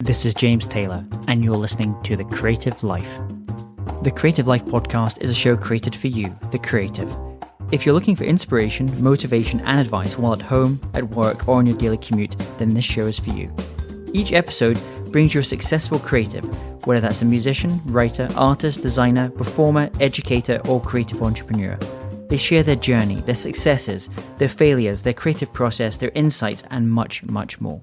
This is James Taylor, and you're listening to The Creative Life. The Creative Life podcast is a show created for you, the creative. If you're looking for inspiration, motivation, and advice while at home, at work, or on your daily commute, then this show is for you. Each episode brings you a successful creative, whether that's a musician, writer, artist, designer, performer, educator, or creative entrepreneur. They share their journey, their successes, their failures, their creative process, their insights, and much, much more.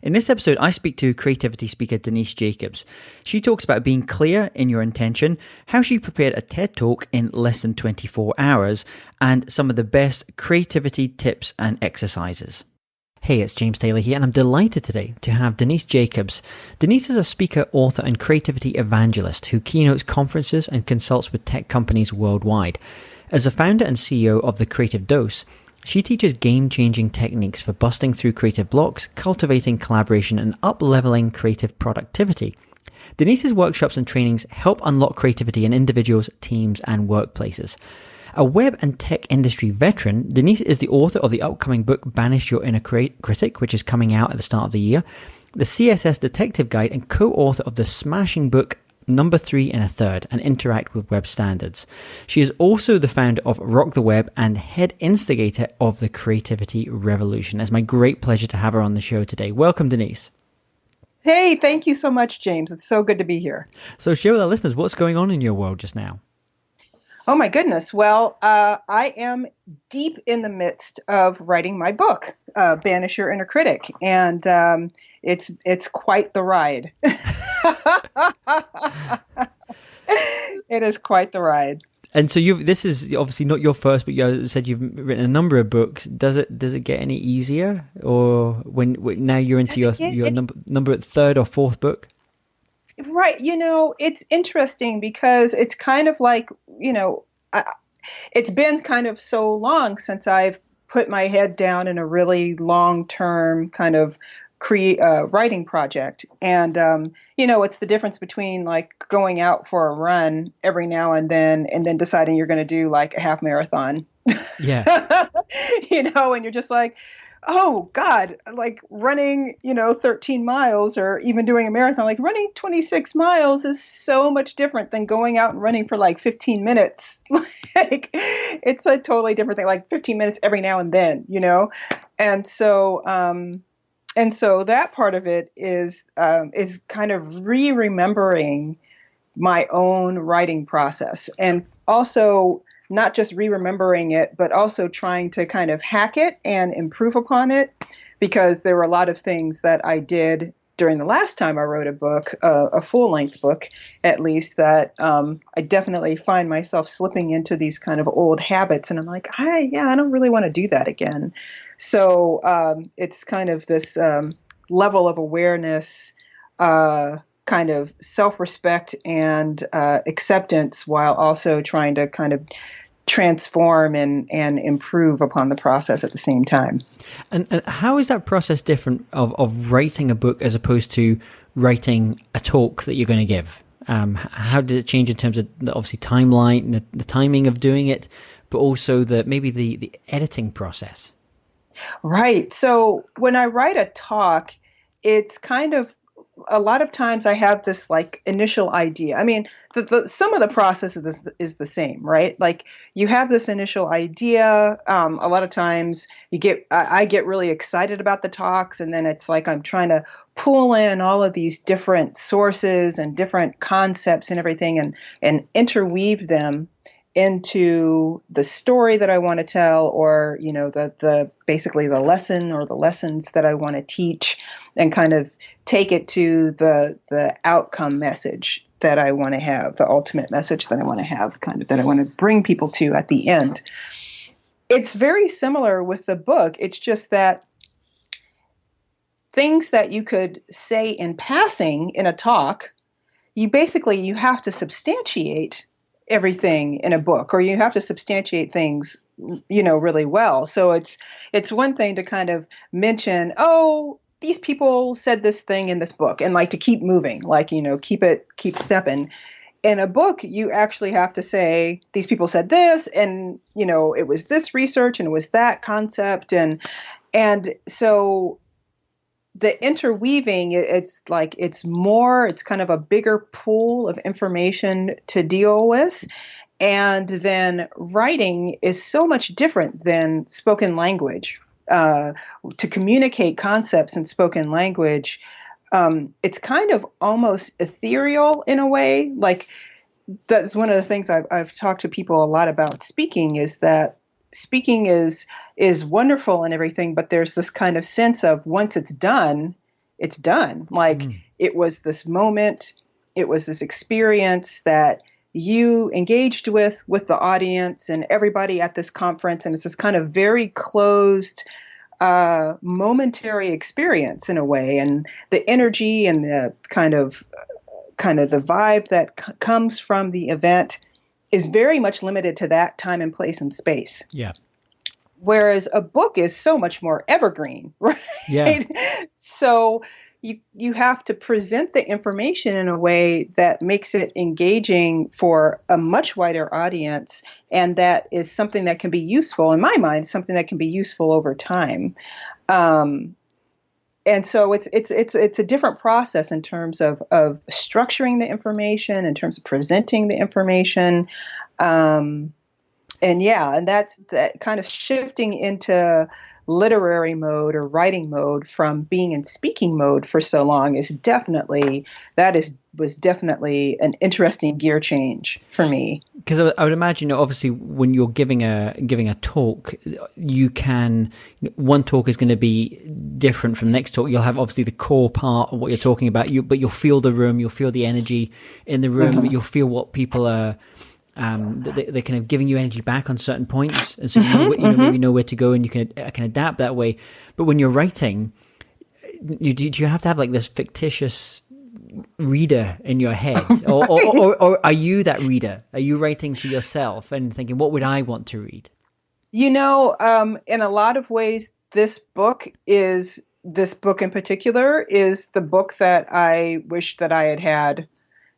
In this episode, I speak to creativity speaker Denise Jacobs. She talks about being clear in your intention, how she prepared a TED Talk in less than 24 hours, and some of the best creativity tips and exercises. Hey, it's James Taylor here, and I'm delighted today to have Denise Jacobs. Denise is a speaker, author, and creativity evangelist who keynotes conferences and consults with tech companies worldwide. As a founder and CEO of The Creative Dose, she teaches game-changing techniques for busting through creative blocks, cultivating collaboration, and up-leveling creative productivity. Denise's workshops and trainings help unlock creativity in individuals, teams, and workplaces. A web and tech industry veteran, Denise is the author of the upcoming book Banish Your Inner Critic, which is coming out at the start of the year, the CSS Detective Guide, and co-author of the smashing book Number 3 1/3 and Interact with Web Standards. She is also the founder of Rawk The Web and head instigator of the Creativity Revolution. It's my great pleasure to have her on the show today. Welcome, Denise. Hey, thank you so much, James. It's so good to be here. So share with our listeners, what's going on in your world just now? Oh my goodness. Well, I am deep in the midst of writing my book, Banish Your Inner Critic, and it's quite the ride. It is quite the ride. And so this is obviously not your first, but you said you've written a number of books. Does it get any easier, or when now you're into your number third or fourth book? Right. It's interesting because it's kind of like, it's been kind of so long since I've put my head down in a really long-term kind of writing project. And, it's the difference between like going out for a run every now and then deciding you're going to do like a half marathon. Yeah. And you're just like, oh God, like running, 13 miles or even doing a marathon, like running 26 miles is so much different than going out and running for like 15 minutes. Like it's a totally different thing, like 15 minutes every now and then, And so that part of it is kind of remembering my own writing process, and also not just remembering it, but also trying to kind of hack it and improve upon it, because there were a lot of things that I did during the last time I wrote a book, a full-length book at least, that I definitely find myself slipping into these kind of old habits, and I'm like, I don't really want to do that again. So it's kind of this level of awareness, kind of self-respect and acceptance, while also trying to kind of transform and improve upon the process at the same time. And how is that process different of writing a book as opposed to writing a talk that you're going to give? How did it change in terms of obviously timeline, the timing of doing it, but also maybe the editing process? Right. So when I write a talk, it's kind of, a lot of times I have this like initial idea. I mean, some of the process is the same, right? Like you have this initial idea. A lot of times I get really excited about the talks, and then it's like I'm trying to pull in all of these different sources and different concepts and everything, and interweave them into the story that I want to tell, or the basically the lesson or the lessons that I want to teach, and kind of take it to the outcome message that I want to have, the ultimate message that I want to have, kind of that I want to bring people to at the end. It's very similar with the book. It's just that things that you could say in passing in a talk, you have to substantiate everything in a book, or you have to substantiate things, really well. So it's one thing to kind of mention, oh, these people said this thing in this book, and like to keep moving, like, keep stepping. In a book, you actually have to say, these people said this, and, it was this research and it was that concept. And so the interweaving, it's like it's kind of a bigger pool of information to deal with. And then writing is so much different than spoken language. To communicate concepts in spoken language, it's kind of almost ethereal in a way. Like, that's one of the things I've talked to people a lot about speaking, is that speaking is wonderful and everything, but there's this kind of sense of once it's done, it's done. Like, it was this moment, it was this experience that you engaged with the audience and everybody at this conference, and it's this kind of very closed, momentary experience in a way, and the energy and the kind of the vibe that comes from the event is very much limited to that time and place and space. Yeah. Whereas a book is so much more evergreen, right? Yeah. So you have to present the information in a way that makes it engaging for a much wider audience, and that is something that can be useful, in my mind, something that can be useful over time. And so it's a different process in terms of structuring the information, in terms of presenting the information. And that's that kind of shifting into literary mode or writing mode from being in speaking mode for so long was definitely an interesting gear change for me. Because I would imagine, obviously, when you're giving a talk, one talk is going to be different from the next talk. You'll have obviously the core part of what you're talking about, but you'll feel the room, you'll feel the energy in the room, you'll feel what people are. They're kind of giving you energy back on certain points, and so maybe know where to go, and you can adapt that way. But when you're writing, do you have to have like this fictitious reader in your head, or are you that reader? Are you writing for yourself and thinking, what would I want to read? In a lot of ways, this book in particular is the book that I wish that I had had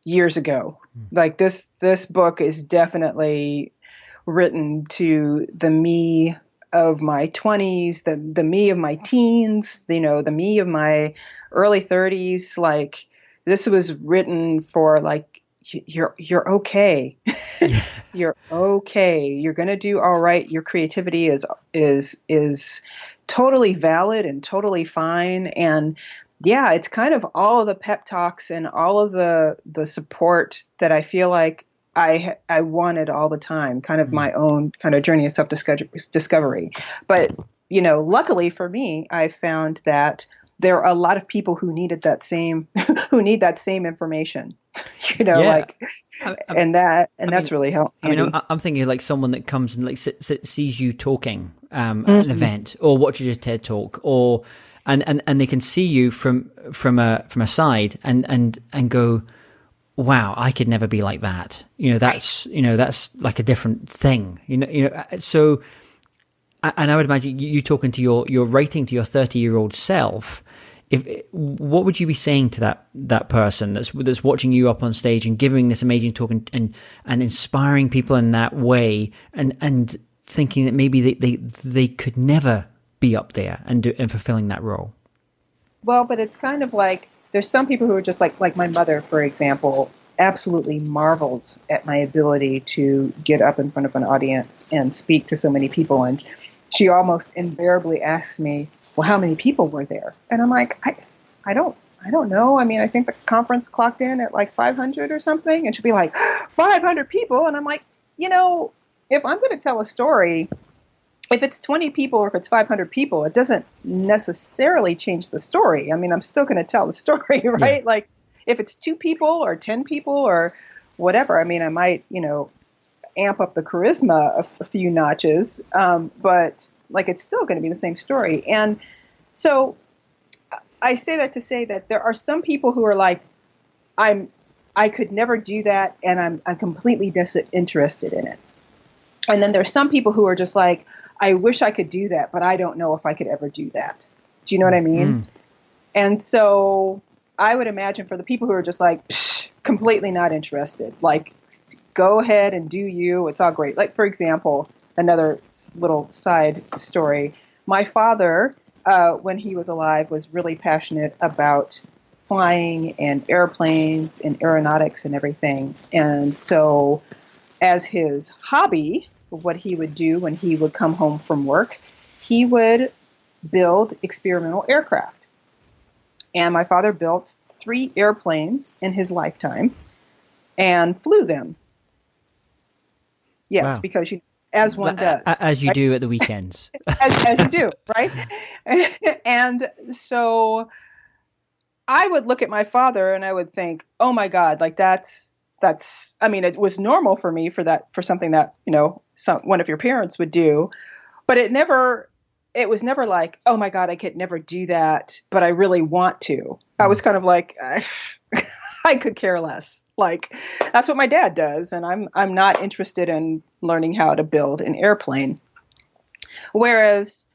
years ago. Like, this book is definitely written to the me of my 20s, the me of my teens, the me of my early 30s. Like, this was written for, like, you're okay. Yeah. You're okay. You're going to do all right. Your creativity is totally valid and totally fine. And yeah, it's kind of all of the pep talks and all of the support that I feel like I wanted all the time, kind of my own kind of journey of self-discovery. But, luckily for me, I found that there are a lot of people who need that same information, that's really helpful. I mean, I'm thinking like someone that comes and like sees you talking at an event, or watches your TED talk, or and they can see you from a side and go, wow, I could never be like that. That's like a different thing. So, and I would imagine you talking to your writing to your 30-year-old self. What would you be saying to that person that's watching you up on stage and giving this amazing talk and inspiring people in that way, and thinking that maybe they could never be up there and fulfilling that role? Well, but it's kind of like, there's some people who are just like my mother, for example, absolutely marvels at my ability to get up in front of an audience and speak to so many people. And she almost invariably asks me, well, how many people were there? And I'm like, I don't know. I mean, I think the conference clocked in at like 500 or something. And she'll be like, 500 people? And I'm like, if I'm going to tell a story, if it's 20 people or if it's 500 people, it doesn't necessarily change the story. I mean, I'm still going to tell the story, right? Yeah. Like, if it's 2 people or 10 people or whatever, I mean, I might, amp up the charisma a few notches, but like, it's still going to be the same story. And so I say that to say that there are some people who are like, I could never do that, and I'm completely disinterested in it. And then there's some people who are just like, I wish I could do that, but I don't know if I could ever do that. Do you know what I mean? And so I would imagine for the people who are just like, completely not interested, like, go ahead and do you. It's all great. Like, for example, another little side story. My father when he was alive, was really passionate about flying and airplanes and aeronautics and everything. And so as his hobby, what he would do when he would come home from work, he would build experimental aircraft. And my father built 3 airplanes in his lifetime and flew them. Yes, wow. Because as one does. As you do at the weekends. as you do, right? And so I would look at my father and I would think, oh my God, like that's, I mean, it was normal for me for something that, one of your parents would do, but it was never like, oh my God, I could never do that, but I really want to. I was kind of like, I could care less. Like, that's what my dad does. And I'm not interested in learning how to build an airplane. Whereas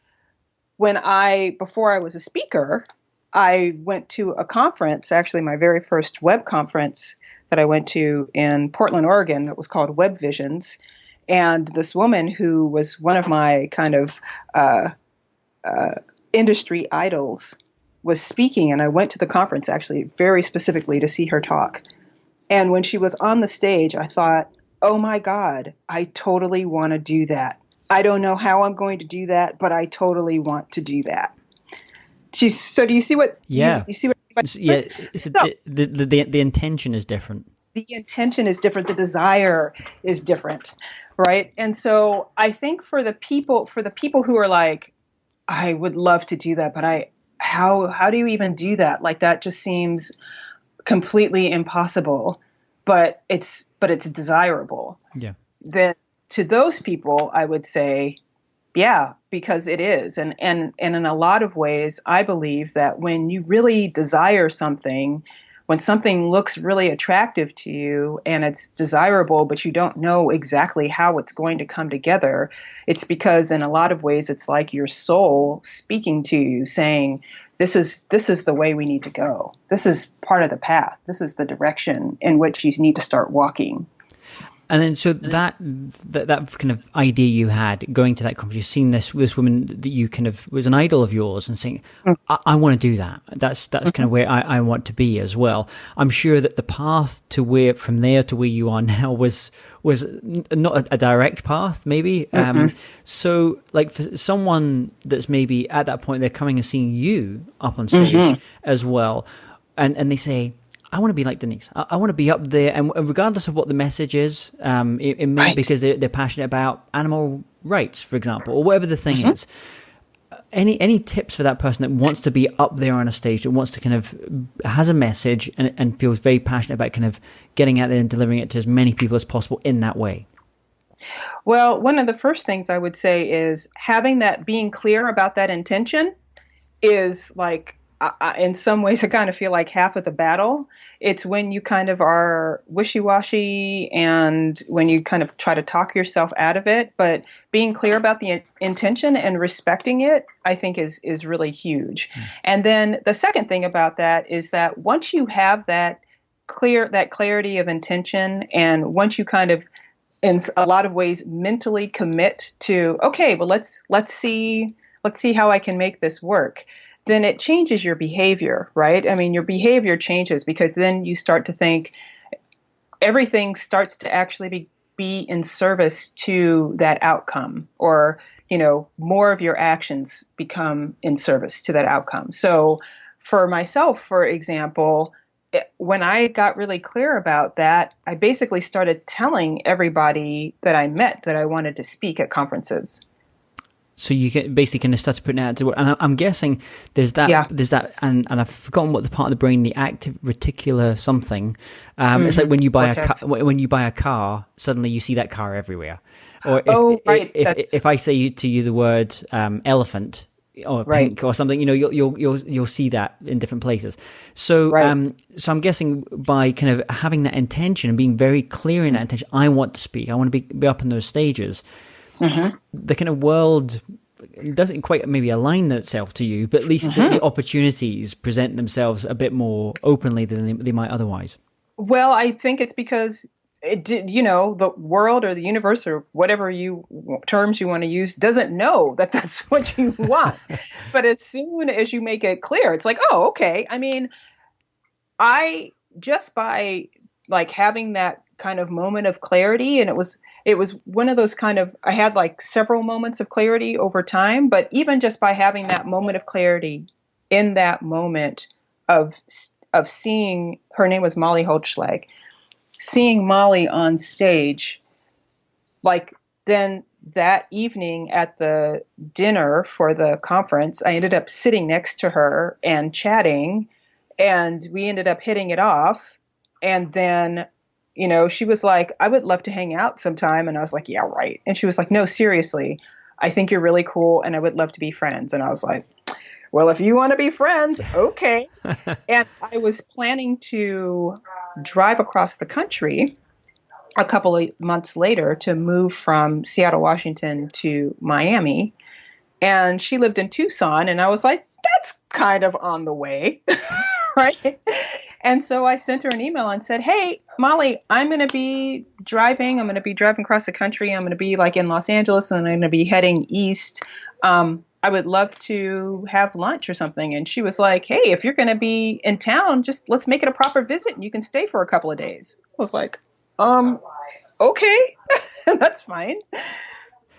before I was a speaker, I went to a conference, actually my very first web conference that I went to in Portland, Oregon. It was called Web Visions. And this woman who was one of my kind of industry idols was speaking. And I went to the conference actually very specifically to see her talk. And when she was on the stage, I thought, oh my God, I totally want to do that. I don't know how I'm going to do that, but I totally want to do that. So do you see what? Yeah. You see what? Yeah. The intention is different. The intention is different. The desire is different, right? And so I think for the people who are like, I would love to do that, but how do you even do that? Like, that just seems completely impossible, but it's desirable. Yeah. Then to those people, I would say, yeah, because it is. And in a lot of ways, I believe that when you really desire something, when something looks really attractive to you and it's desirable, but you don't know exactly how it's going to come together, it's because in a lot of ways, it's like your soul speaking to you saying, this is the way we need to go. This is part of the path. This is the direction in which you need to start walking. And then, so that kind of idea you had going to that conference, you've seen this woman that you kind of was an idol of yours, and saying, I want to do that. That's kind of where I want to be as well. I'm sure that the path to from there to where you are now was not a direct path, maybe. So, like, for someone that's maybe at that point, they're coming and seeing you up on stage as well, and they say, I want to be like Denise. I want to be up there, and regardless of what the message is, it may be because they're passionate about animal rights, for example, or whatever the thing is. Any tips for that person that wants to be up there on a stage, that wants to kind of has a message and feels very passionate about kind of getting out there and delivering it to as many people as possible in that way? Well, one of the first things I would say is being clear about that intention is like, in some ways, I kind of feel like half of the battle. It's when you kind of are wishy-washy and when you kind of try to talk yourself out of it. But being clear about the intention and respecting it, I think is really huge. And then the second thing about that is that once you have that clarity of intention, and once you kind of, in a lot of ways, mentally commit to, okay, well, let's see how I can make this work, then it changes your behavior, right? I mean, your behavior changes because then you start to think everything starts to actually be in service to that outcome, or, more of your actions become in service to that outcome. So for myself, for example, when I got really clear about that, I basically started telling everybody that I met that I wanted to speak at conferences. So you can basically kind of start putting it out to work. And I'm guessing there's that, and I've forgotten what the part of the brain, the active reticular something. It's like when you buy a car, suddenly you see that car everywhere. Or if I say to you the word elephant or pink or something, you'll see that in different places. So so I'm guessing by kind of having that intention and being very clear in that intention, I want to speak, I want to be up in those stages. The kind of world doesn't quite maybe align itself to you, but at least the opportunities present themselves a bit more openly than they might otherwise. Well, I think it's because it did, the world or the universe or whatever terms you want to use doesn't know that that's what you want. But as soon as you make it clear, it's like, oh, okay. I mean, I just by like having that kind of moment of clarity, and it was one of those I had like several moments of clarity over time, but even just by having that moment of clarity in that moment of seeing, her name was Molly Holzschlag, seeing Molly on stage, like then that evening at the dinner for the conference, I ended up sitting next to her and chatting, and we ended up hitting it off. And then, she was like, I would love to hang out sometime. And I was like, yeah, right. And she was like, no, seriously, I think you're really cool and I would love to be friends. And I was like, well, if you want to be friends, okay. And I was planning to drive across the country a couple of months later to move from Seattle, Washington to Miami. And she lived in Tucson. And I was like, that's kind of on the way, right? And so I sent her an email and said, hey, Molly, I'm going to be driving. I'm going to be driving across the country. I'm going to be like in Los Angeles, and I'm going to be heading east. I would love to have lunch or something. And she was like, hey, if you're going to be in town, just let's make it a proper visit and you can stay for a couple of days. I was like, okay, that's fine.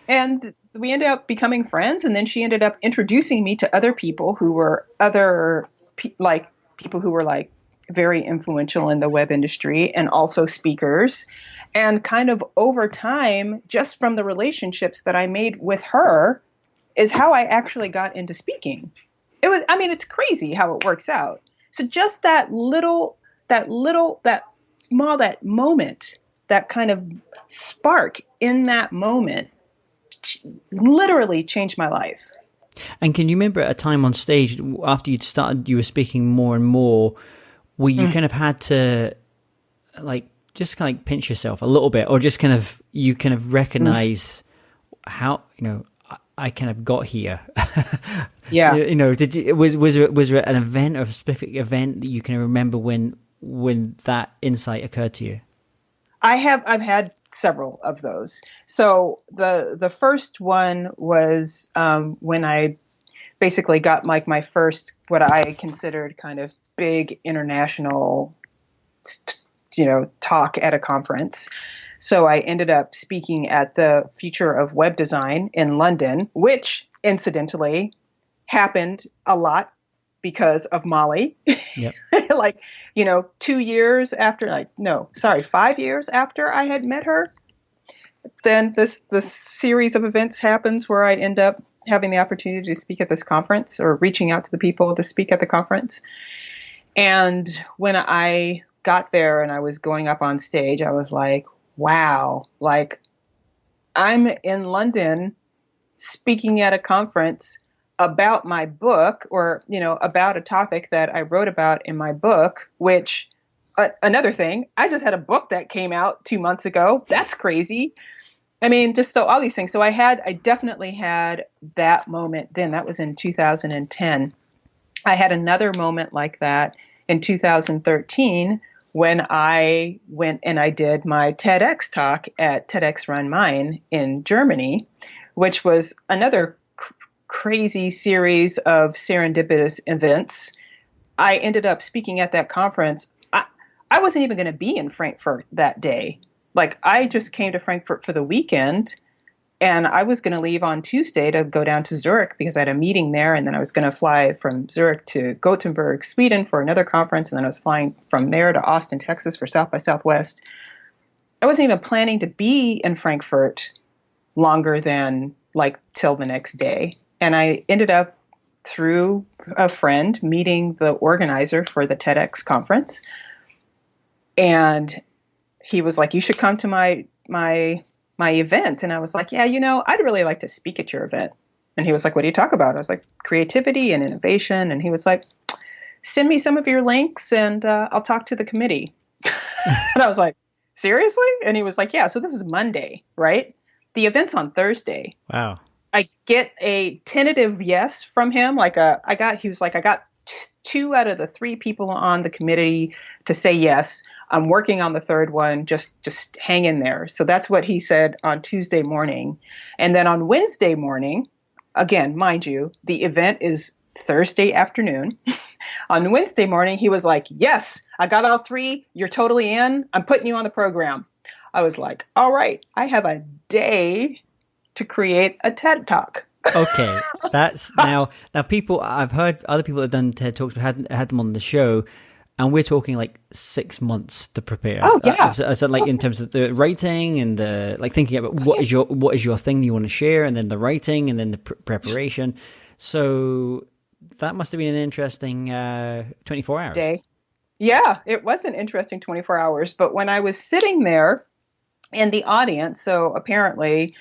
And we ended up becoming friends. And then she ended up introducing me to other people who were people who were like very influential in the web industry and also speakers. And kind of over time, just from the relationships that I made with her, is how I actually got into speaking. It's crazy how it works out. So just that moment, that kind of spark in that moment literally changed my life. And can you remember at a time on stage after you'd started, you were speaking more and more, where you kind of had to just kind of pinch yourself a little bit, or just you recognize how, I kind of got here. Yeah. Was there an event or a specific event that you can remember when that insight occurred to you? I've had several of those. So the first one was when I basically got like my first, what I considered kind of big international, talk at a conference. So I ended up speaking at the Future of Web Design in London, which incidentally happened a lot because of Molly. Yep. 5 years after I had met her, then this series of events happens where I end up having the opportunity to speak at this conference, or reaching out to the people to speak at the conference. And when I got there and I was going up on stage, I was like, wow, like I'm in London speaking at a conference about my book, or, about a topic that I wrote about in my book, which another thing, I just had a book that came out 2 months ago. That's crazy. Just so all these things. So I definitely had that moment then. That was in 2010. I had another moment like that in 2013 when I went and I did my TEDx talk at TEDx Run Main in Germany, which was another crazy series of serendipitous events. I ended up speaking at that conference. I wasn't even going to be in Frankfurt that day. Like, I just came to Frankfurt for the weekend, and I was going to leave on Tuesday to go down to Zurich because I had a meeting there. And then I was going to fly from Zurich to Gothenburg, Sweden for another conference. And then I was flying from there to Austin, Texas for South by Southwest. I wasn't even planning to be in Frankfurt longer than till the next day. And I ended up, through a friend, meeting the organizer for the TEDx conference. And he was like, you should come to my event. And I was like, yeah, I'd really like to speak at your event. And he was like, what do you talk about? I was like, creativity and innovation. And he was like, send me some of your links and I'll talk to the committee. And I was like, seriously? And he was like, yeah, so this is Monday, right? The event's on Thursday. Wow. I get a tentative yes from him. I got two out of the three people on the committee to say yes. I'm working on the third one. Just hang in there. So that's what he said on Tuesday morning. And then on Wednesday morning, again, mind you, the event is Thursday afternoon. On Wednesday morning, he was like, yes, I got all three. You're totally in. I'm putting you on the program. I was like, all right, I have a day to create a TED Talk. Okay, that's now people, I've heard other people that have done TED Talks, had them on the show, and we're talking like 6 months to prepare. Oh yeah. So like in terms of the writing and the like thinking about what is your thing you want to share, and then the writing and then the preparation. So that must have been an interesting 24 hours. Day. Yeah, it was an interesting 24 hours. But when I was sitting there in the audience, so apparently,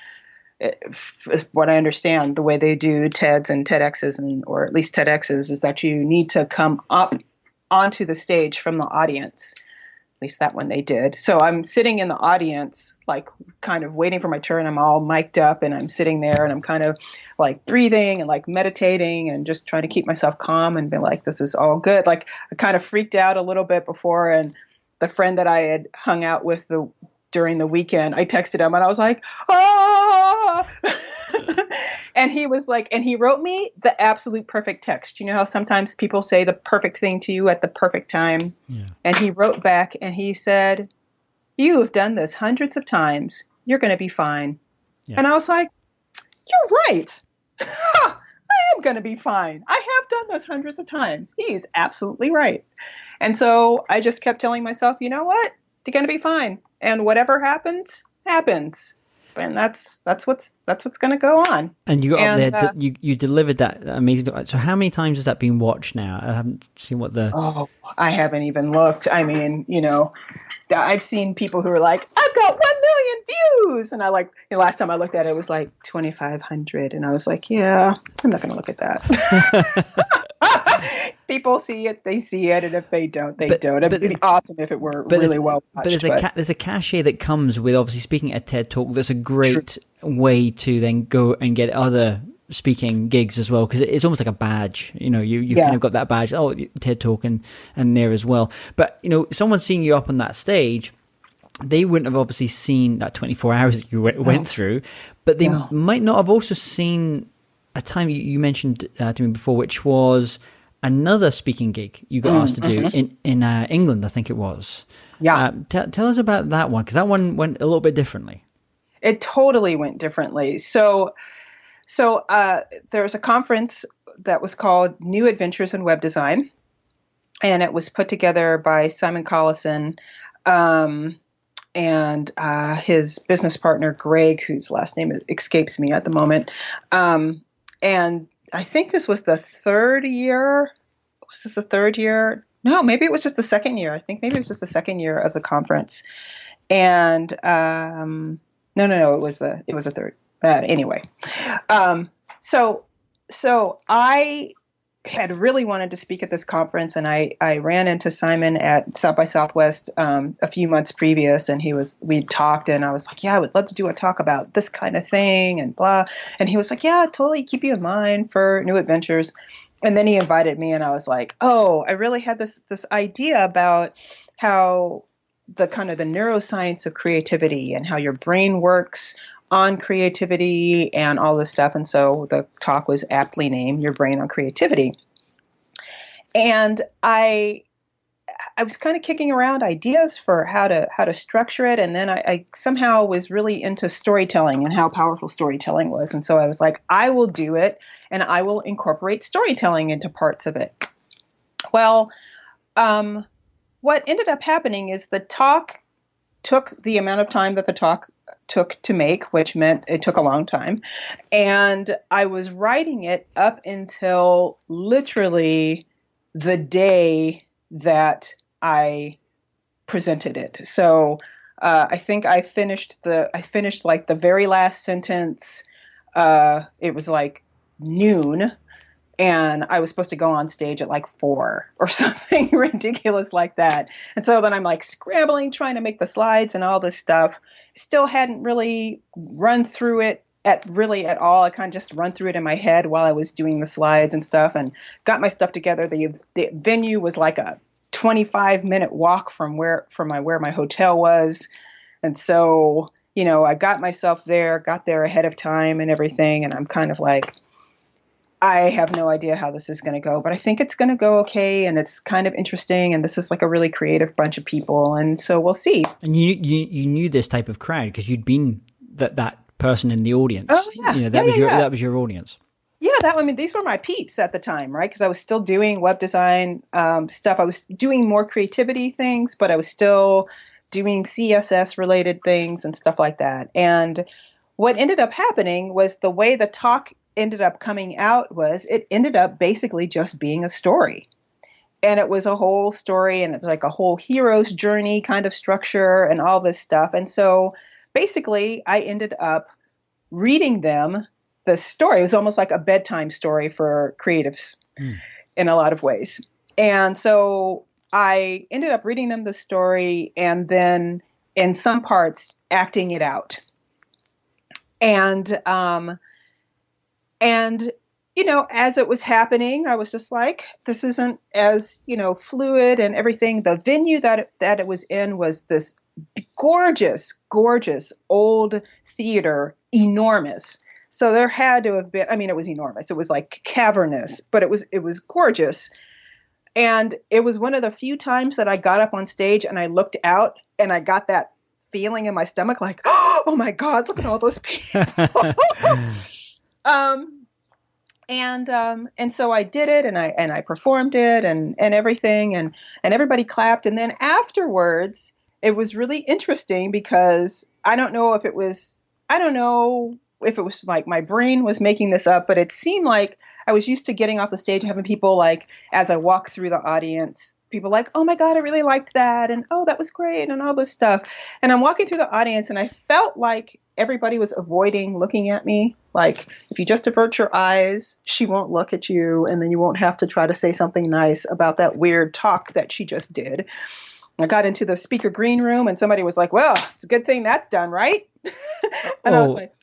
what I understand, the way they do TEDs and TEDx's, or at least TEDx's, is that you need to come up onto the stage from the audience. At least that one they did. So I'm sitting in the audience, like kind of waiting for my turn. I'm all mic'd up and I'm sitting there and I'm kind of like breathing and like meditating and just trying to keep myself calm and be like, this is all good. Like I kind of freaked out a little bit before, and the friend that I had hung out with during the weekend, I texted him and I was like, ah! And he was like, and he wrote me the absolute perfect text. You know how sometimes people say the perfect thing to you at the perfect time? Yeah. And he wrote back and he said, you have done this hundreds of times. You're going to be fine. Yeah. And I was like, you're right. I am going to be fine. I have done this hundreds of times. He's absolutely right. And so I just kept telling myself, you know what? You're going to be fine. And whatever happens, happens. And that's what's going to go on. And you got up there, you delivered that amazing. So how many times has that been watched now? I haven't seen what the... Oh, I haven't even looked. I mean, I've seen people who are like, I've got 1 million views. And I last time I looked at it, it was like 2,500. And I was like, yeah, I'm not going to look at that. People see it, they see it, and if they don't, they don't. It'd be awesome if it were really well watched. But there's a cachet that comes with obviously speaking at TED Talk. That's a great way to then go and get other speaking gigs as well, because it's almost like a badge. You kind of got that badge. Oh, TED Talk and there as well. But someone seeing you up on that stage, they wouldn't have obviously seen that 24 hours that you went through, but they might not have also seen a time you mentioned to me before, which was another speaking gig you got asked to do in England, I think it was. Yeah. Tell us about that one, because that one went a little bit differently. It totally went differently. So there was a conference that was called New Adventures in Web Design, and it was put together by Simon Collison and his business partner, Greg, whose last name escapes me at the moment. And I think this was the third year. Was this the third year? No, maybe it was just the second year. I think maybe it was just the second year of the conference. And no, it was a third. Anyway, so I had really wanted to speak at this conference, and I ran into Simon at South by Southwest a few months previous, and we talked, and I was like, yeah, I would love to do a talk about this kind of thing and blah. And he was like, yeah, totally, keep you in mind for New Adventures. And then he invited me, and I was like, oh, I really had this idea about how the kind of the neuroscience of creativity and how your brain works on creativity and all this stuff. And so the talk was aptly named Your Brain on Creativity. And I was kind of kicking around ideas for how to structure it. And then I somehow was really into storytelling and how powerful storytelling was. And so I was like, I will do it, and I will incorporate storytelling into parts of it. Well, what ended up happening is the talk took the amount of time that the talk took to make, which meant it took a long time. And I was writing it up until literally the day that I presented it. So I think I finished like the very last sentence. It was like noon, and I was supposed to go on stage at like 4 or something ridiculous like that. And so then I'm like scrambling, trying to make the slides and all this stuff. Still hadn't really run through it at all. I kind of just run through it in my head while I was doing the slides and stuff, and got my stuff together. The venue was like a 25-minute walk from where my hotel was. And so, I got myself there, got there ahead of time and everything. And I'm kind of like, I have no idea how this is going to go, but I think it's going to go okay. And it's kind of interesting. And this is like a really creative bunch of people. And so we'll see. And you knew this type of crowd because you'd been that person in the audience. Oh, yeah. That was your audience. Yeah, these were my peeps at the time, right? Because I was still doing web design stuff. I was doing more creativity things, but I was still doing CSS related things and stuff like that. And what ended up happening was the way the talk ended up coming out was it ended up basically just being a story. And it was a whole story, and it's like a whole hero's journey kind of structure and all this stuff. And so basically I ended up reading them the story. It was almost like a bedtime story for creatives in a lot of ways. And so I ended up reading them the story and then in some parts acting it out. And as it was happening, I was just like, this isn't as, fluid and everything. The venue that it was in was this gorgeous, gorgeous old theater, enormous. So there had to have been, it was enormous. It was like cavernous, but it was gorgeous. And it was one of the few times that I got up on stage and I looked out and I got that feeling in my stomach, like, oh my God, look at all those people. And so I did it and I performed it and everything and everybody clapped. And then afterwards, it was really interesting because I don't know if it was like my brain was making this up, but it seemed like I was used to getting off the stage and having people like, as I walk through the audience, people like, oh my God, I really liked that. And oh, that was great. And all this stuff. And I'm walking through the audience and I felt like everybody was avoiding looking at me. Like if you just avert your eyes, she won't look at you. And then you won't have to try to say something nice about that weird talk that she just did. I got into the speaker green room and somebody was like, well, it's a good thing that's done, right? And I was like,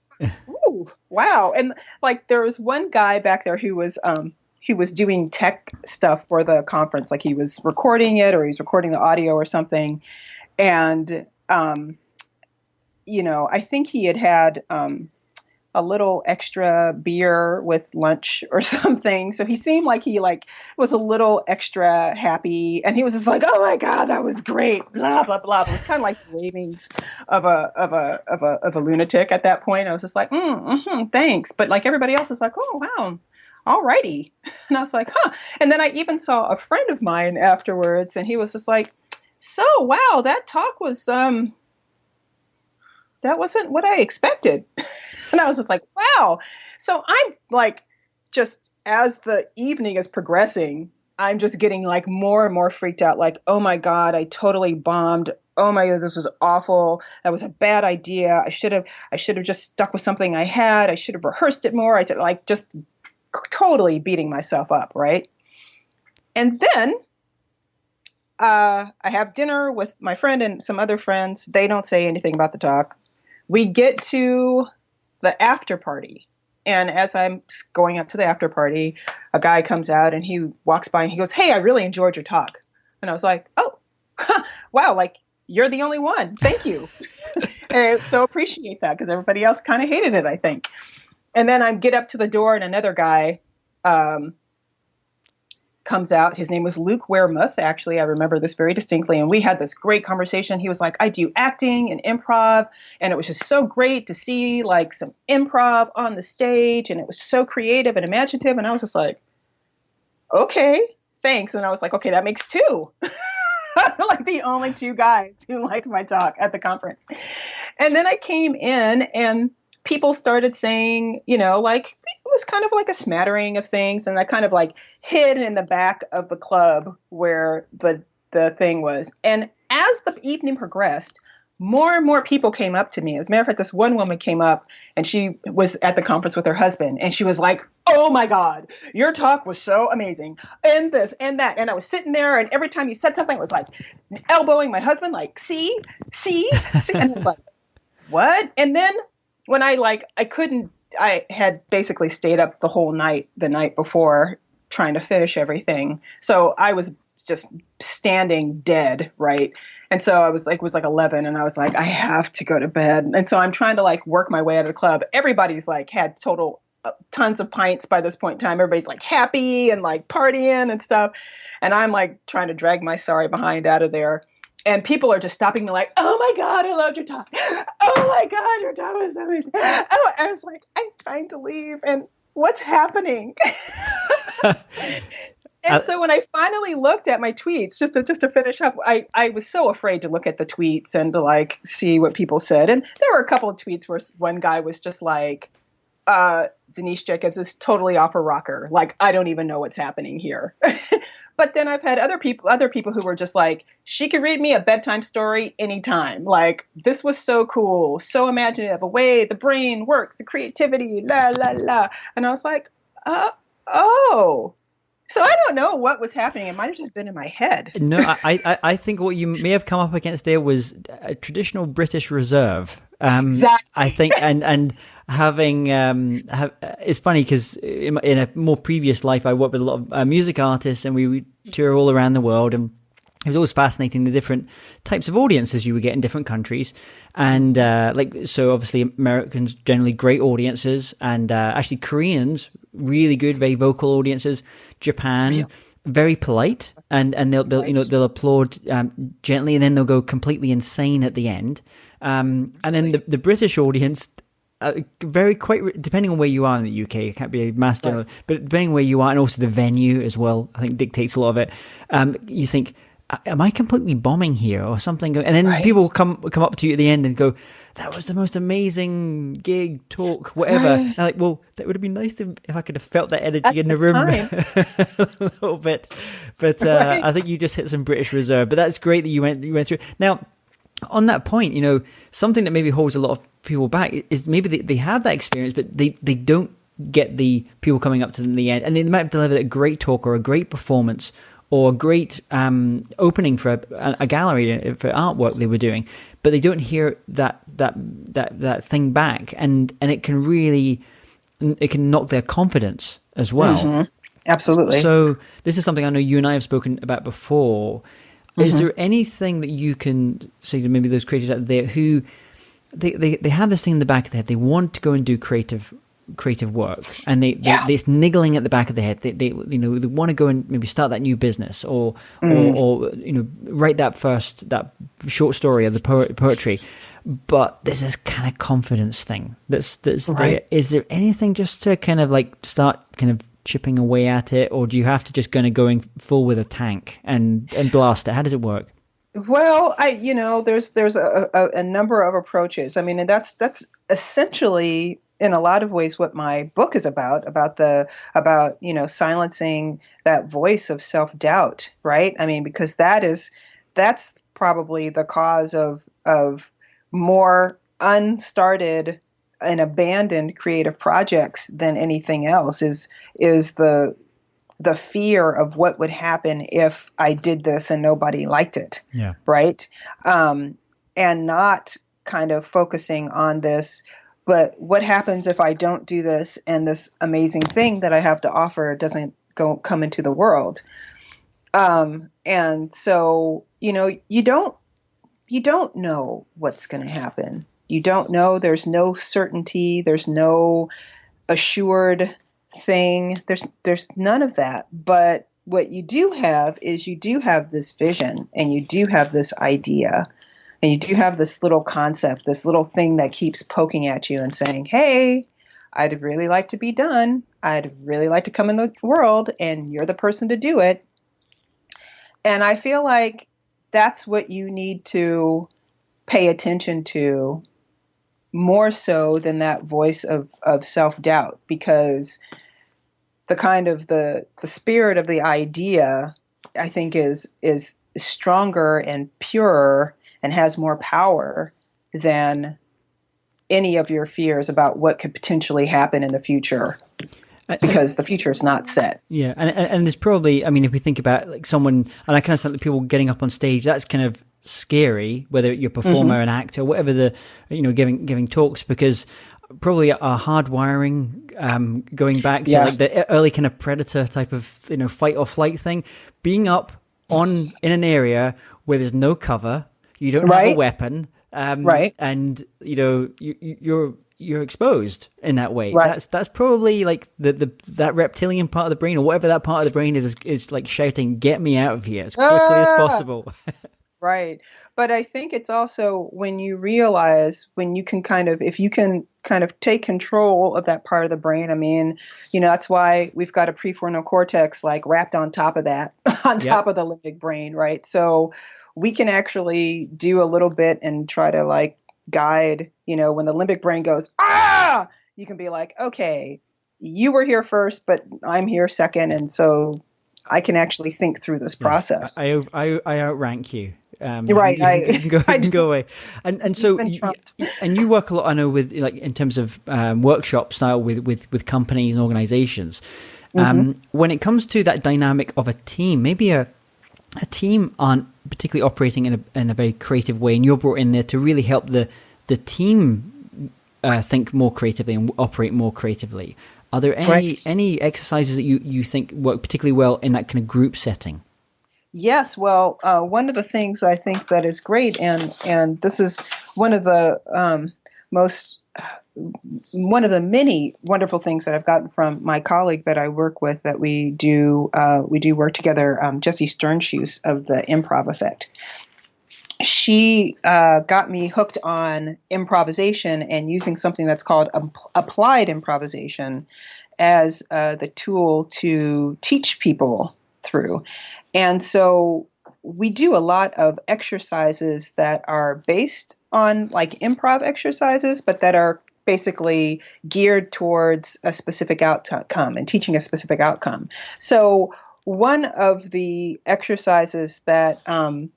ooh, wow. And like there was one guy back there who was doing tech stuff for the conference. Like he was recording it or he was recording the audio or something. And, I think he had a little extra beer with lunch or something. So he seemed like he was a little extra happy, and he was just like, "Oh my God, that was great!" Blah blah blah. It was kind of like the ravings of a lunatic at that point. I was just like, "Thanks," but like everybody else is like, "Oh wow, all righty," and I was like, "Huh." And then I even saw a friend of mine afterwards, and he was just like, "So wow, that talk was that wasn't what I expected." And I was just like, wow. So I'm like, just as the evening is progressing, I'm just getting like more and more freaked out. Like, oh my God, I totally bombed. Oh my God, this was awful. That was a bad idea. I should have just stuck with something I had. I should have rehearsed it more. I did, like just totally beating myself up. Right. And then I have dinner with my friend and some other friends. They don't say anything about the talk. We get to the after party. And as I'm going up to the after party, a guy comes out and he walks by and he goes, "Hey, I really enjoyed your talk." And I was like, "Oh, wow, like you're the only one. Thank you." And I so appreciate that because everybody else kind of hated it, I think. And then I get up to the door and another guy comes out. His name was Luke Weremuth. Actually, I remember this very distinctly. And we had this great conversation. He was like, "I do acting and improv. And it was just so great to see like some improv on the stage. And it was so creative and imaginative." And I was just like, "Okay, thanks." And I was like, "Okay, that makes two." Like the only two guys who liked my talk at the conference. And then I came in and people started saying, like it was kind of like a smattering of things. And I kind of like hid in the back of the club where the thing was. And as the evening progressed, more and more people came up to me. As a matter of fact, this one woman came up and she was at the conference with her husband. And she was like, "Oh my God, your talk was so amazing. And this and that." And I was sitting there and every time you said something, it was like elbowing my husband, like, see. And I was like, what? And then when I had basically stayed up the whole night the night before trying to finish everything. So I was just standing dead, right? And so I was like, it was like 11 and I was like, I have to go to bed. And so I'm trying to like work my way out of the club. Everybody's like had total tons of pints by this point in time. Everybody's like happy and like partying and stuff. And I'm like trying to drag my sorry behind out of there. And people are just stopping me like, oh my God, I loved your talk. Oh my God, your talk was amazing. Oh, I was like, I'm trying to leave. And what's happening? And so when I finally looked at my tweets, just to finish up, I was so afraid to look at the tweets and to like see what people said. And there were a couple of tweets where one guy was just like, Denise Jacobs is totally off her rocker. Like, I don't even know what's happening here. But then I've had other people who were just like, she could read me a bedtime story anytime. Like, this was so cool, so imaginative, a way the brain works, the creativity, la, la, la. And I was like, oh. So I don't know what was happening. It might have just been in my head. No, I think what you may have come up against there was a traditional British reserve. Exactly. I think, and having, it's funny because in a more previous life, I worked with a lot of music artists and we would tour all around the world, and it was always fascinating the different types of audiences you would get in different countries. And so obviously Americans, generally great audiences, and actually Koreans, really good, very vocal audiences. Japan, very polite, and they'll applaud gently, and then they'll go completely insane at the end. And then the British audience, very quite depending on where you are in the UK, it can't be a master, but depending on where you are, and also the venue as well, I think dictates a lot of it. You think, am I completely bombing here or something? And then people come up to you at the end and go, that was the most amazing gig, talk, whatever. And I'm like, well, that would have been nice if I could have felt that energy in the room a little bit. But I think you just hit some British reserve. But that's great that you went through. Now, on that point, something that maybe holds a lot of people back is maybe they have that experience, but they don't get the people coming up to them in the end. And they might have delivered a great talk or a great performance or a great opening for a gallery for artwork they were doing, but they don't hear that thing back, and it can knock their confidence as well. Mm-hmm. Absolutely. So this is something I know you and I have spoken about before. Mm-hmm. Is there anything that you can say to maybe those creators out there who they have this thing in the back of their head, they want to go and do creative work, and they're niggling at the back of their head. They want to go and maybe start that new business or write that short story or the poetry, but there's this kind of confidence thing that's there. Is there anything just to kind of like start kind of chipping away at it, or do you have to just kind of going full with a tank and blast it? How does it work? Well, there's a number of approaches. I mean, and that's essentially in a lot of ways what my book is about silencing that voice of self-doubt, right? I mean, because that's probably the cause of more unstarted and abandoned creative projects than anything else is the fear of what would happen if I did this and nobody liked it. Yeah. Right. And not kind of focusing on this, but what happens if I don't do this and this amazing thing that I have to offer doesn't come into the world? And so, you don't know what's going to happen. You don't know. There's no certainty. There's no assured thing. There's none of that. But what you do have is you do have this vision, and you do have this idea, and you do have this little concept, this little thing that keeps poking at you and saying, hey, I'd really like to be done. I'd really like to come in the world, and you're the person to do it. And I feel like that's what you need to pay attention to more so than that voice of self-doubt, because the kind of the spirit of the idea, I think, is stronger and purer and has more power than any of your fears about what could potentially happen in the future, because the future is not set. Yeah. And there's probably, I mean, if we think about like someone, and I kind of think people getting up on stage, that's kind of scary, whether you're a performer, an actor, whatever giving talks, because probably a hardwiring, going back to like the early kind of predator type of, fight or flight thing. Being up in an area where there's no cover, you don't have a weapon, and you're exposed in that way. Right. That's probably like that reptilian part of the brain, or whatever that part of the brain is like shouting, "Get me out of here as quickly as possible." Right. But I think it's also when you realize, if you can kind of take control of that part of the brain. I mean, that's why we've got a prefrontal cortex like wrapped on top of that, top of the limbic brain, right? So we can actually do a little bit and try to like guide, when the limbic brain goes, you can be like, okay, you were here first, but I'm here second. And so I can actually think through this process. I outrank you. Right. You can go away. And so, you work a lot, I know, with like in terms of workshop style with companies and organizations. When it comes to that dynamic of a team, maybe a team aren't particularly operating in a very creative way, and you're brought in there to really help the team think more creatively and operate more creatively. Are there any exercises that you think work particularly well in that kind of group setting? Yes. Well, one of the things I think that is great, and this is one of the many wonderful things that I've gotten from my colleague that I work with, that we do work together, Jessie Sternshoes of the Improv Effect. She got me hooked on improvisation and using something that's called applied improvisation as the tool to teach people through. And so we do a lot of exercises that are based on like improv exercises, but that are basically geared towards a specific outcome and teaching a specific outcome. So one of the exercises that one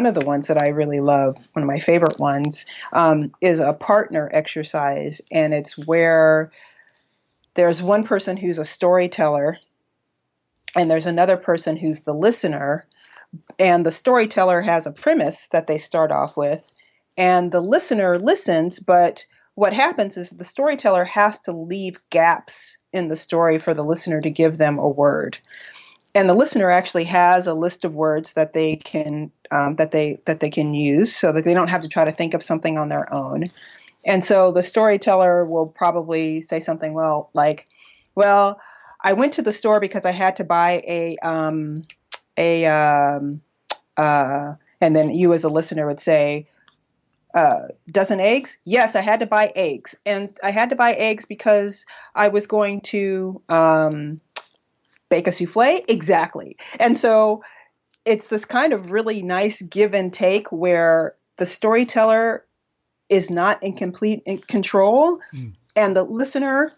of the ones that I really love, one of my favorite ones, is a partner exercise. And it's where there's one person who's a storyteller and there's another person who's the listener. And the storyteller has a premise that they start off with, and the listener listens. But what happens is the storyteller has to leave gaps in the story for the listener to give them a word. And the listener actually has a list of words that they can use, so that they don't have to try to think of something on their own. And so the storyteller will probably say something like, I went to the store because I had to buy and then you as a listener would say, dozen eggs? Yes, I had to buy eggs. And I had to buy eggs because I was going to bake a souffle? Exactly. And so it's this kind of really nice give and take where the storyteller is not in complete control and the listener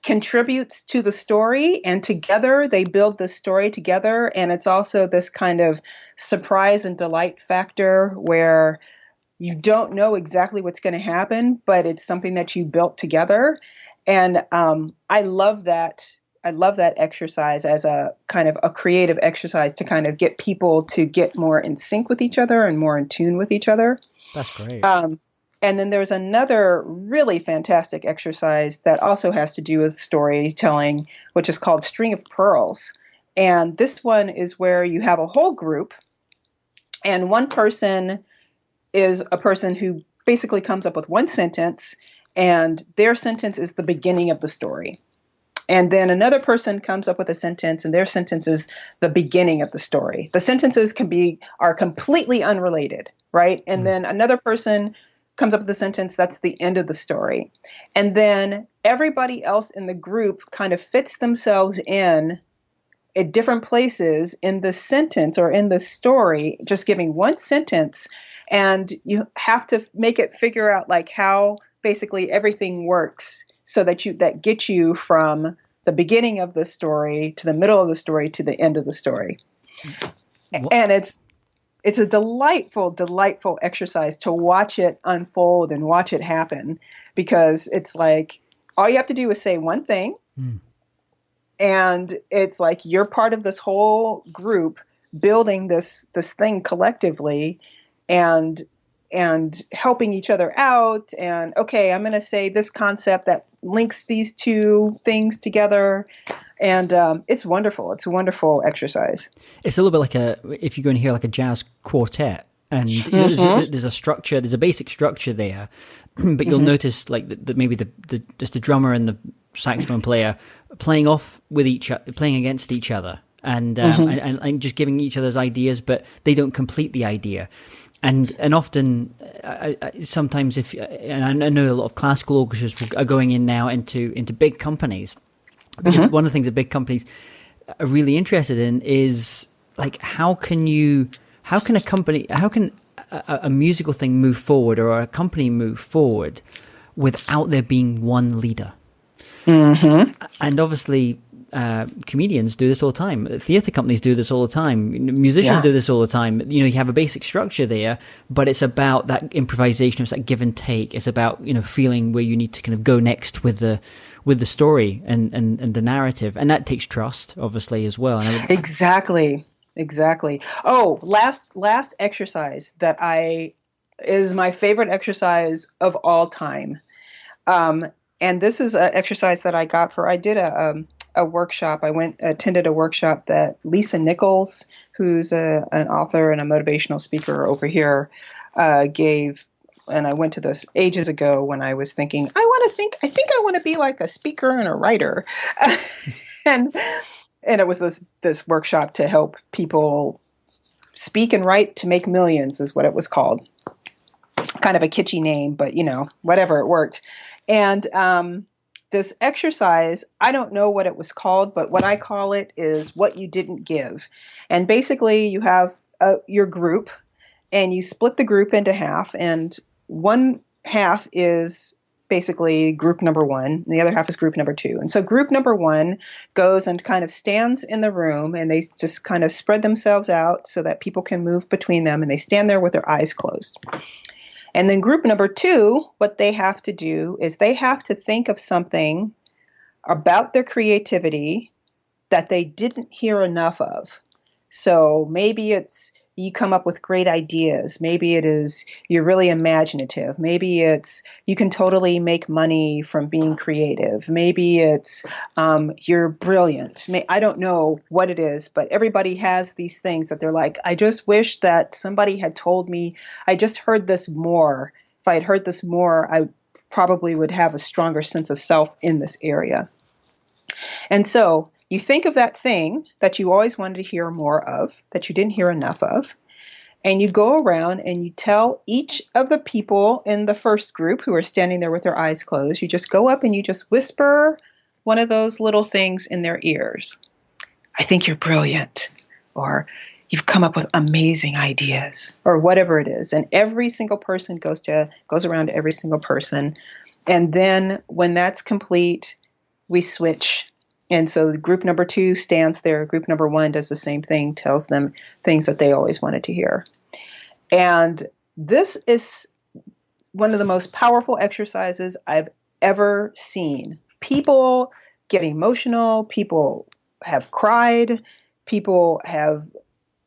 contributes to the story, and together they build the story together. And it's also this kind of surprise and delight factor where you don't know exactly what's going to happen, but it's something that you built together. And I love that. I love that exercise as a kind of a creative exercise to kind of get people to get more in sync with each other and more in tune with each other. That's great. And then there's another really fantastic exercise that also has to do with storytelling, which is called String of Pearls. And this one is where you have a whole group, and one person is a person who basically comes up with one sentence, and their sentence is the beginning of the story. And then another person comes up with a sentence, and their sentence is the beginning of the story. The sentences are completely unrelated, right? And then another person comes up with a sentence that's the end of the story. And then everybody else in the group kind of fits themselves in at different places in the sentence or in the story, just giving one sentence. And you have to make it figure out like how basically everything works so that gets you from the beginning of the story to the middle of the story to the end of the story. And it's a delightful, delightful exercise to watch it unfold and watch it happen, because it's like all you have to do is say one thing, and it's like you're part of this whole group building this thing collectively, and and helping each other out. And okay, I'm going to say this concept that links these two things together. And it's wonderful. It's a wonderful exercise. It's a little bit like if you go and hear like a jazz quartet, and there's a structure, there's a basic structure there, but you'll notice like that maybe just the drummer and the saxophone player playing against each other, and just giving each other's ideas, but they don't complete the idea. And often, sometimes and I know a lot of classical orchestras are going in now into big companies, because one of the things that big companies are really interested in is like how can a musical thing move forward, or a company move forward without there being one leader? And obviously, comedians do this all the time. Theater companies do this all the time. Musicians do this all the time. You have a basic structure there, but it's about that improvisation. It's that give and take. It's about, feeling where you need to kind of go next with the story and the narrative. And that takes trust, obviously, as well. Exactly. Oh, last exercise that is my favorite exercise of all time. And this is an exercise that I did a workshop. I attended a workshop that Lisa Nichols, who's an author and a motivational speaker over here, gave. And I went to this ages ago when I was thinking, I think I want to be like a speaker and a writer. and it was this workshop to help people speak and write to make millions is what it was called. Kind of a kitschy name, but whatever, it worked. And this exercise, I don't know what it was called, but what I call it is what you didn't give. And basically you have your group, and you split the group into half, and one half is basically group number one, and the other half is group number two. And so group number one goes and kind of stands in the room, and they just kind of spread themselves out so that people can move between them, and they stand there with their eyes closed. And then group number two, what they have to do is they have to think of something about their creativity that they didn't hear enough of. So maybe it's you come up with great ideas. Maybe it is you're really imaginative. Maybe it's you can totally make money from being creative. Maybe it's you're brilliant. I don't know what it is, but everybody has these things that they're like, I just wish that somebody had told me. I just heard this more. If I had heard this more, I probably would have a stronger sense of self in this area. And so you think of that thing that you always wanted to hear more of, that you didn't hear enough of, and you go around and you tell each of the people in the first group who are standing there with their eyes closed, you just go up and you just whisper one of those little things in their ears. I think you're brilliant, or you've come up with amazing ideas, or whatever it is. And every single person goes around to every single person. And then when that's complete, we switch. And so group number two stands there. Group number one does the same thing, tells them things that they always wanted to hear. And this is one of the most powerful exercises I've ever seen. People get emotional. People have cried. People have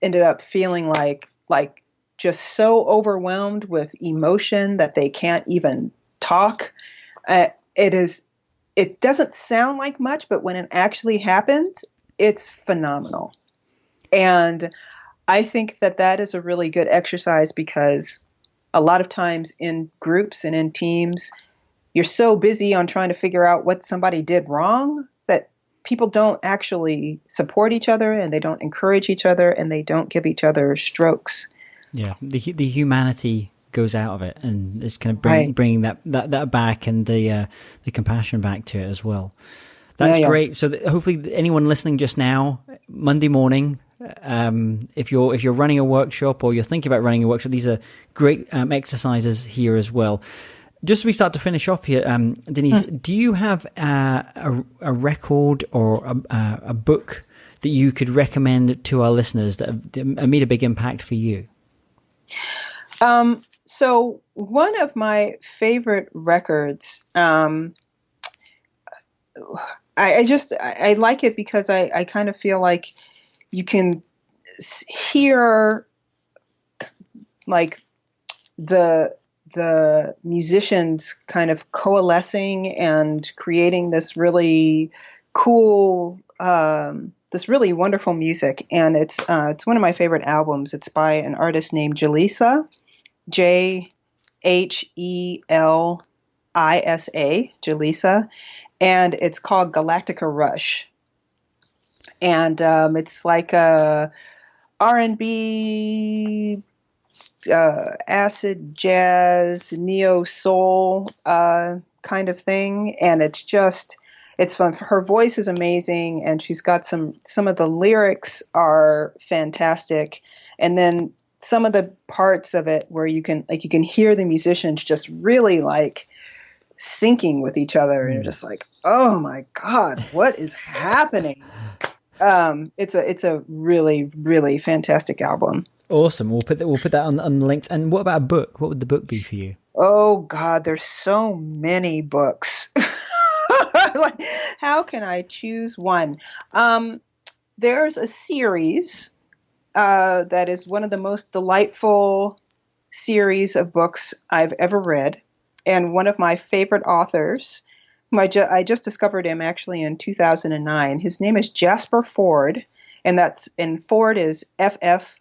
ended up feeling like just so overwhelmed with emotion that they can't even talk. It doesn't sound like much, but when it actually happens, it's phenomenal. And I think that is a really good exercise, because a lot of times in groups and in teams, you're so busy on trying to figure out what somebody did wrong that people don't actually support each other, and they don't encourage each other, and they don't give each other strokes. Yeah, the humanity goes out of it, and it's kind of bringing that back, and the compassion back to it as well. That's great. So hopefully anyone listening just now, Monday morning, if you're running a workshop or you're thinking about running a workshop, these are great exercises here as well. Just as we start to finish off here, Denise, do you have a record or a book that you could recommend to our listeners that have made a big impact for you? So one of my favorite records, I like it because I kind of feel like you can hear like the musicians kind of coalescing and creating this really cool, this really wonderful music. And it's one of my favorite albums. It's by an artist named Jalisa, Jelisa, Jalisa, and it's called Galactica Rush. And it's like a R&B, acid jazz, neo soul kind of thing, and it's fun. Her voice is amazing, and she's got some of the lyrics are fantastic, and then some of the parts of it where you can hear the musicians just really like syncing with each other, and you're just like, oh my God, what is happening? It's a really, really fantastic album. Awesome. We'll put that on the links. And what about a book? What would the book be for you? Oh God, there's so many books. Like, how can I choose one? There's a series that is one of the most delightful series of books I've ever read, and one of my favorite authors. I just discovered him actually in 2009. His name is Jasper Fforde, and Ford is Fforde.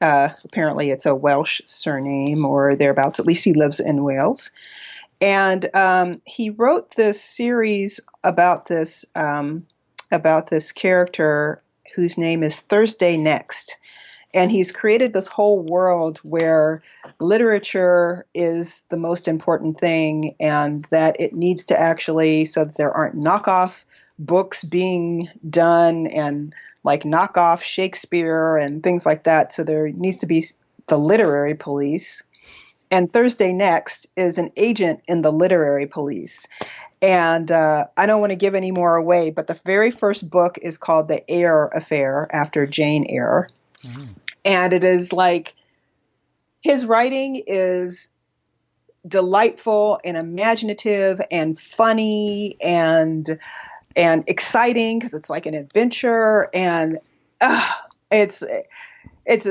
Apparently it's a Welsh surname or thereabouts. At least he lives in Wales. And he wrote this series about this character whose name is Thursday Next. And he's created this whole world where literature is the most important thing, and that it needs to actually, so that there aren't knockoff books being done and like knockoff Shakespeare and things like that. So there needs to be the literary police. And Thursday Next is an agent in the literary police. And I don't want to give any more away, but the very first book is called The Eyre Affair, after Jane Eyre. And it is like, his writing is delightful and imaginative and funny and exciting, because it's like an adventure, and it's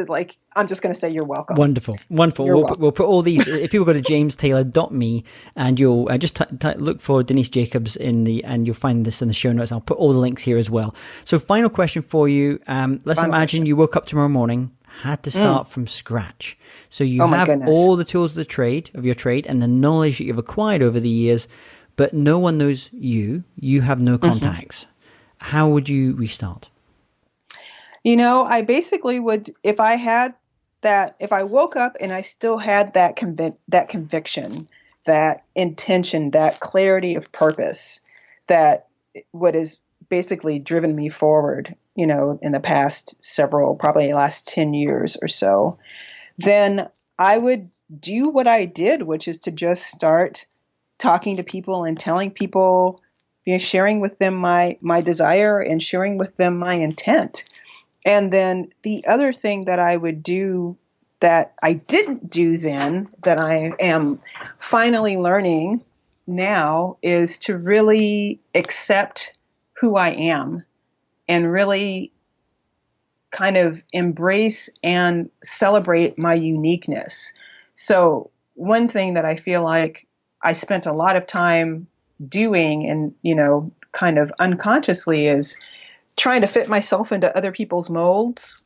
like, I'm just going to say you're welcome. Wonderful. We'll put all these, if people go to jamestaylor.me and you'll just look for Denise Jacobs and you'll find this in the show notes. I'll put all the links here as well. So final question for you. Let's imagine you woke up tomorrow morning, had to start from scratch. So you have all the tools of your trade and the knowledge that you've acquired over the years, but no one knows you. You have no contacts. How would you restart? I basically would, if I woke up and I still had that conviction, that intention, that clarity of purpose, that what has basically driven me forward, in the past probably the last 10 years or so, then I would do what I did, which is to just start talking to people and telling people, sharing with them my desire and sharing with them my intent. And then the other thing that I would do that I didn't do then, that I am finally learning now, is to really accept who I am and really kind of embrace and celebrate my uniqueness. So one thing that I feel like I spent a lot of time doing, and, kind of unconsciously, is trying to fit myself into other people's molds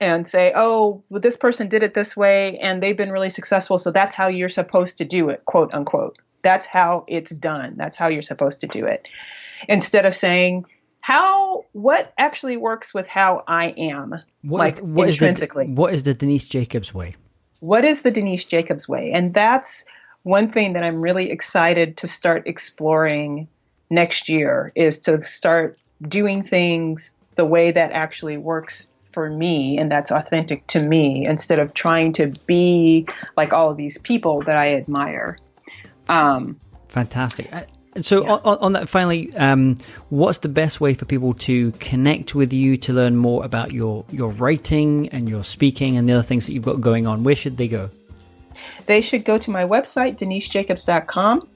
and say, oh, well, this person did it this way and they've been really successful, so that's how you're supposed to do it, quote unquote. That's how it's done. That's how you're supposed to do it. Instead of saying, what actually works with how I am, intrinsically. What is the Denise Jacobs way? What is the Denise Jacobs way? And that's one thing that I'm really excited to start exploring next year, is to start doing things the way that actually works for me and that's authentic to me, instead of trying to be like all of these people that I admire. Fantastic. So on that, finally, what's the best way for people to connect with you, to learn more about your writing and your speaking and the other things that you've got going on? Where should they go? They should go to my website, denisejacobs.com.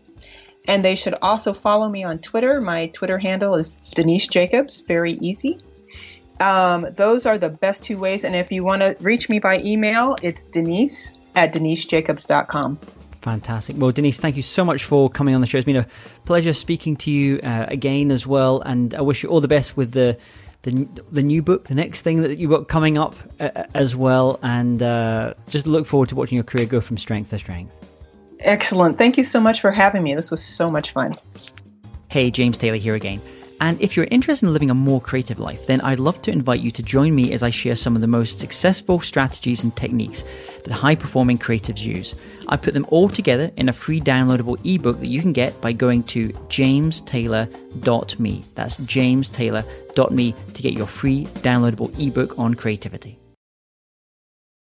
And they should also follow me on Twitter. My Twitter handle is Denise Jacobs, very easy. Those are the best two ways. And if you want to reach me by email, it's Denise@denisejacobs.com. Fantastic. Well, Denise, thank you so much for coming on the show. It's been a pleasure speaking to you again as well. And I wish you all the best with the new book, the next thing that you've got coming up as well. And just look forward to watching your career go from strength to strength. Excellent. Thank you so much for having me. This was so much fun. Hey, James Taylor here again. And if you're interested in living a more creative life, then I'd love to invite you to join me as I share some of the most successful strategies and techniques that high-performing creatives use. I put them all together in a free downloadable ebook that you can get by going to jamestaylor.me. That's jamestaylor.me to get your free downloadable ebook on creativity.